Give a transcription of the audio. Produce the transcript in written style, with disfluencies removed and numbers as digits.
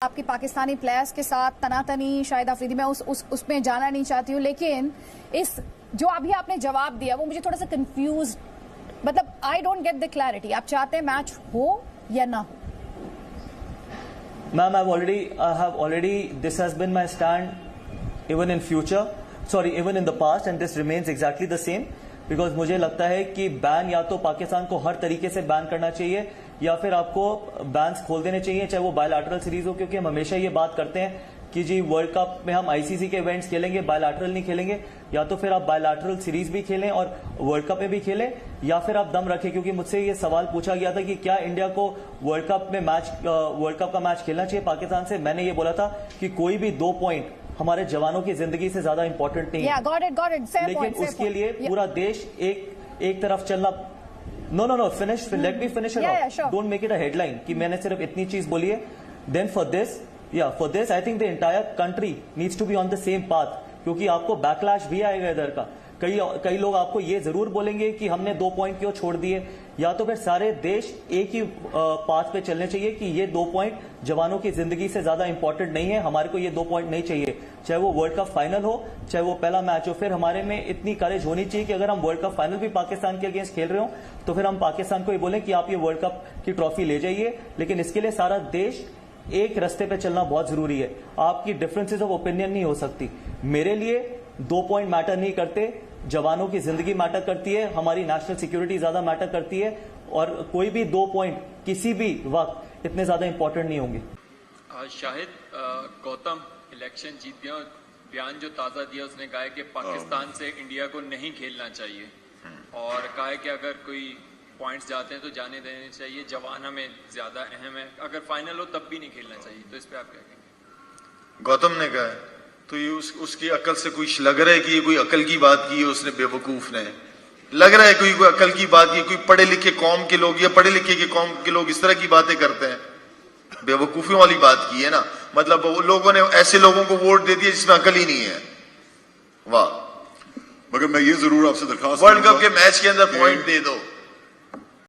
आपकी पाकिस्तानी प्लेयर्स के साथ तनातनी शाहिद अफरीदी, मैं उसमें जाना नहीं चाहती हूँ, लेकिन इस जो अभी आपने जवाब दिया वो मुझे थोड़ा सा कंफ्यूज, मतलब I don't get the clarity. आप चाहते हैं मैच हो या ना हो? Ma'am, I have already, this has been my stand even in future, even in the past, and this remains exactly the same. Because मुझे लगता है कि बैन या तो पाकिस्तान को हर तरीके से बैन करना चाहिए या फिर आपको बैन्स खोल देने चाहिए, चाहे वो बायलैटरल सीरीज हो, क्योंकि हम हमेशा ये बात करते हैं कि जी वर्ल्ड कप में हम आईसीसी के इवेंट्स खेलेंगे, बायलैटरल नहीं खेलेंगे। या तो फिर आप बायलैटरल सीरीज भी खेलें और वर्ल्ड कप में भी खेलें, या फिर आप दम रखें। क्योंकि मुझसे ये सवाल पूछा गया था कि क्या इंडिया को वर्ल्ड कप का मैच खेलना चाहिए पाकिस्तान से। मैंने ये बोला था कि कोई भी 2 पॉइंट हमारे जवानों की जिंदगी से ज्यादा इंपॉर्टेंट नहीं है। got it. लेकिन उसके लिए पूरा देश एक तरफ चलना। No finish, let me finish it off, don't make it a headline कि मैंने सिर्फ इतनी चीज बोली है। Then for this I think the entire country needs to be on the same path, क्योंकि आपको बैकलैश भी आएगा इधर का। कई लोग आपको ये जरूर बोलेंगे कि हमने 2 पॉइंट क्यों छोड़ दिए, या तो फिर सारे देश एक ही पाथ पे चलने चाहिए कि ये 2 पॉइंट जवानों की जिंदगी से ज्यादा इंपॉर्टेंट नहीं है, हमारे को ये 2 पॉइंट नहीं चाहिए। चाहे वो वर्ल्ड कप फाइनल हो, चाहे वो पहला मैच हो, फिर हमारे में इतनी करेज होनी चाहिए कि अगर हम वर्ल्ड कप फाइनल भी पाकिस्तान के अगेंस्ट खेल रहे हो तो फिर हम पाकिस्तान को ये बोलें कि आप ये वर्ल्ड कप की ट्रॉफी ले जाइए। लेकिन इसके लिए सारा देश एक रास्ते पे चलना बहुत जरूरी है। आपकी डिफरेंसेस ऑफ ओपिनियन नहीं हो सकती। मेरे लिए 2 पॉइंट मैटर नहीं करते, जवानों की जिंदगी मैटर करती है, हमारी नेशनल सिक्योरिटी ज्यादा मैटर करती है, और कोई भी 2 पॉइंट किसी भी वक्त इतने ज्यादा इंपॉर्टेंट नहीं होंगे। शाहिद, गौतम इलेक्शन जीत गया, बयान जो ताजा दिया उसने कहा है कि पाकिस्तान से इंडिया को नहीं खेलना चाहिए, और कहा है कि अगर कोई पॉइंट्स जाते हैं तो जाने देने चाहिए, जवान हमें ज्यादा अहम है, अगर फाइनल हो तब भी नहीं खेलना चाहिए। तो इस पे आप क्या कहेंगे? गौतम ने कहा है तो ये उसकी अकल से कुछ लग रहा है कि ये कोई अकल की बात की है उसने, बेवकूफ ने। लग रहा है कोई अकल की बात की, कोई पढ़े लिखे कौम के लोग या पढ़े लिखे के कौम के लोग इस तरह की बातें करते हैं। बेवकूफियों वाली बात की है ना, मतलब वो लोगों ने ऐसे लोगों को वोट दे दिया जिसमें अकल ही नहीं है। वाह। मगर मैं ये जरूर आपसे दरखास्त, वर्ल्ड कप के मैच के अंदर पॉइंट दे दो।